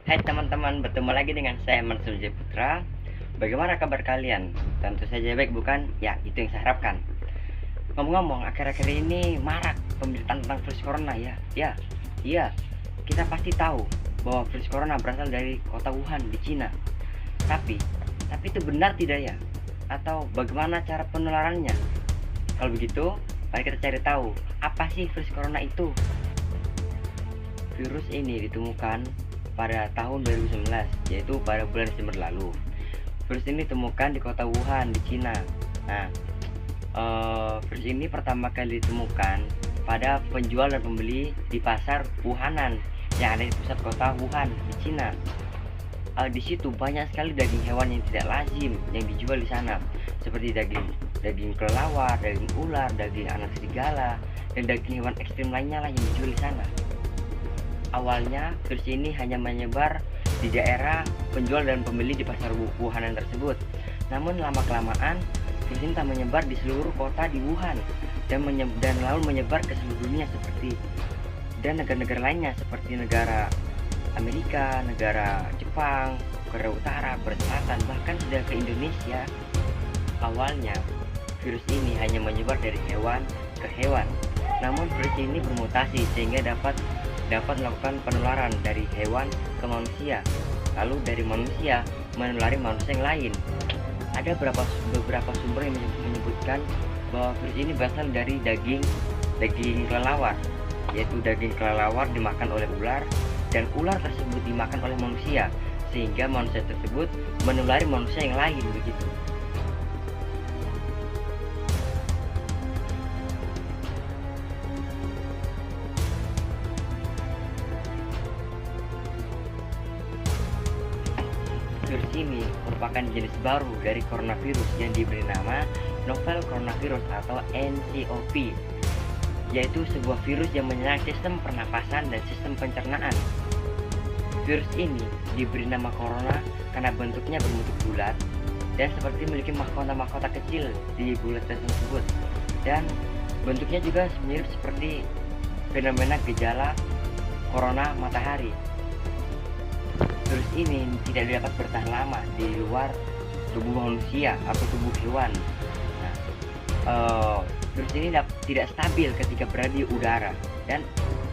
Hai teman-teman, bertemu lagi dengan saya Mansur J. Putra. Bagaimana kabar kalian? Tentu saja baik, bukan? Ya, itu yang saya harapkan. Ngomong-ngomong, akhir-akhir ini marak pemberitaan tentang virus corona ya. Iya. Kita pasti tahu bahwa virus corona berasal dari kota Wuhan di Cina. Tapi, tapi itu benar tidak ya? Atau bagaimana cara penularannya? Kalau begitu, mari kita cari tahu apa sih virus corona itu. Virus ini ditemukan pada tahun 2019, yaitu pada bulan Desember lalu. Virus ini ditemukan di kota Wuhan di Cina. Nah, virus ini pertama kali ditemukan pada penjual dan pembeli di pasar Wuhanan yang ada di pusat kota Wuhan di Cina. Di situ banyak sekali daging hewan yang tidak lazim yang dijual di sana, seperti daging kelelawar, daging ular, daging anak serigala, dan daging hewan ekstrim lainnya lah yang dijual di sana. Awalnya virus ini hanya menyebar di daerah penjual dan pembeli di pasar Wuhan tersebut. Namun lama-kelamaan virus ini tak menyebar di seluruh kota di Wuhan dan lalu menyebar ke seluruh dunia dan negara-negara lainnya seperti negara Amerika, negara Jepang, Korea Utara, Korea Selatan, bahkan sudah ke Indonesia. Awalnya virus ini hanya menyebar dari hewan ke hewan. Namun virus ini bermutasi sehingga dapat melakukan penularan dari hewan ke manusia, lalu dari manusia menulari manusia yang lain. Ada beberapa sumber yang menyebutkan bahwa virus ini berasal dari daging kelelawar, yaitu daging kelelawar dimakan oleh ular dan ular tersebut dimakan oleh manusia, sehingga manusia tersebut menulari manusia yang lain begitu. Virus ini merupakan jenis baru dari coronavirus yang diberi nama novel coronavirus atau NCOV, yaitu sebuah virus yang menyerang sistem pernapasan dan sistem pencernaan. Virus ini diberi nama corona karena bentuknya berbentuk bulat dan seperti memiliki mahkota kecil di bulat tersebut, dan bentuknya juga mirip seperti fenomena gejala corona matahari. Virus ini tidak dapat bertahan lama di luar tubuh manusia atau tubuh hewan. Virus ini tidak stabil ketika berada di udara dan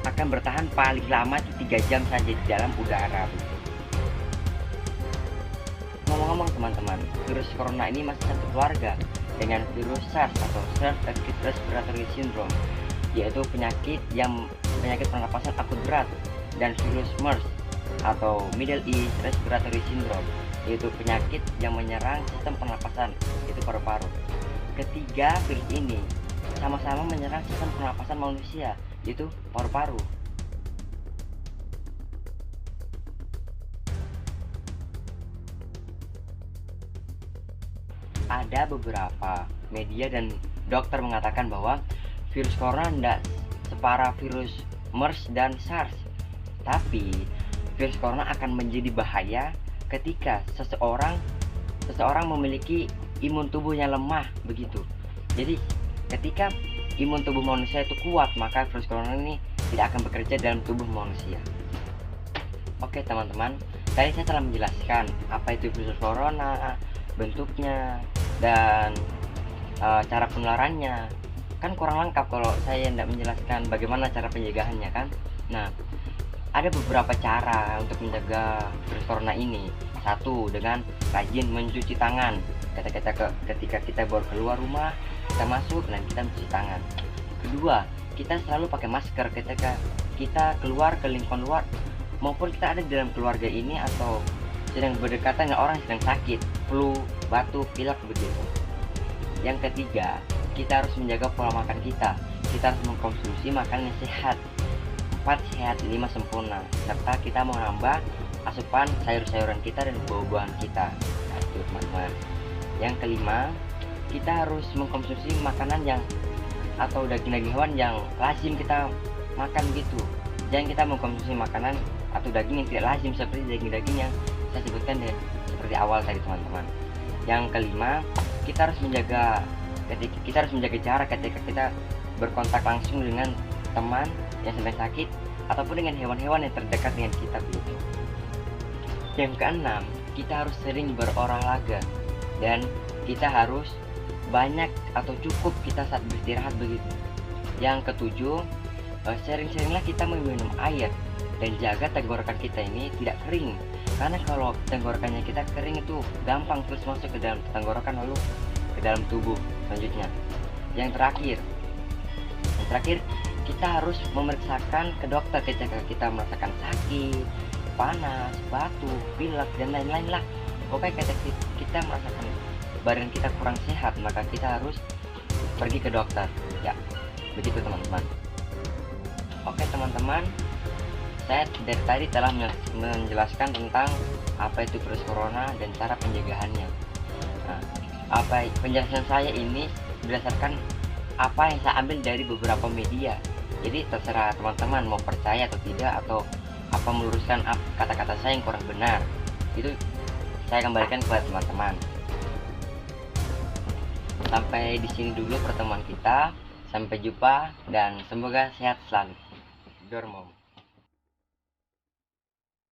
akan bertahan paling lama itu 3 jam saja di dalam udara. Ngomong-ngomong teman-teman, virus corona ini masih satu keluarga dengan virus SARS atau SARS Acute Respiratory Syndrome, yaitu penyakit pernapasan akut berat, dan virus MERS atau Middle East Respiratory Syndrome, yaitu penyakit yang menyerang sistem pernapasan, yaitu paru-paru. Ketiga virus ini sama-sama menyerang sistem pernapasan manusia, yaitu paru-paru. Ada beberapa media dan dokter mengatakan bahwa virus corona tidak separah virus MERS dan SARS, tapi virus corona akan menjadi bahaya ketika seseorang memiliki imun tubuh yang lemah begitu. Jadi ketika imun tubuh manusia itu kuat, maka virus corona ini tidak akan bekerja dalam tubuh manusia. Oke teman-teman, tadi saya telah menjelaskan apa itu virus corona, bentuknya, dan cara penularannya. Kan kurang lengkap kalau saya tidak menjelaskan bagaimana cara pencegahannya kan. Nah, ada beberapa cara untuk menjaga virus corona ini. Satu, dengan rajin mencuci tangan. Ketika kita baru keluar rumah, kita masuk dan kita mencuci tangan. Kedua, kita selalu pakai masker ketika kita keluar ke lingkungan luar, maupun kita ada di dalam keluarga ini atau sedang berdekatan dengan orang yang sedang sakit, flu, batuk, pilek begitu. Yang ketiga, kita harus menjaga pola makan kita. Kita harus mengkonsumsi makanan yang sehat. 4 sehat, 5 sempurna, serta kita menambah asupan sayur-sayuran kita dan buah-buahan kita. Nah, itu teman-teman. Yang kelima, kita harus mengkonsumsi makanan atau daging-daging hewan yang lazim kita makan gitu. Jangan kita mengkonsumsi makanan atau daging yang tidak lazim seperti daging-daging yang saya sebutkan seperti awal tadi teman-teman. Yang kelima, kita harus menjaga jarak ketika kita berkontak langsung dengan teman yang sedang sakit ataupun dengan hewan-hewan yang terdekat dengan kita begitu. Yang keenam, kita harus sering berolahraga dan kita harus banyak atau cukup kita saat beristirahat begitu. Yang ketujuh, sering-seringlah kita meminum air dan jaga tenggorokan kita ini tidak kering, karena kalau tenggorokannya kita kering itu gampang terus masuk ke dalam tenggorokan lalu ke dalam tubuh selanjutnya. Yang terakhir kita harus memeriksakan ke dokter ketika kita merasakan sakit, panas, batuk, pilek dan lain-lain lah. Pokoknya ketika kita merasakan badan kita kurang sehat, maka kita harus pergi ke dokter. Ya, begitu teman-teman. Oke teman-teman, saya dari tadi telah menjelaskan tentang apa itu virus corona dan cara pencegahannya. Nah, penjelasan saya ini berdasarkan apa yang saya ambil dari beberapa media. Jadi terserah teman-teman mau percaya atau tidak, atau apa meluruskan kata-kata saya yang kurang benar. Itu saya kembalikan kepada teman-teman. Sampai di sini dulu pertemuan kita. Sampai jumpa dan semoga sehat selalu. Dormom.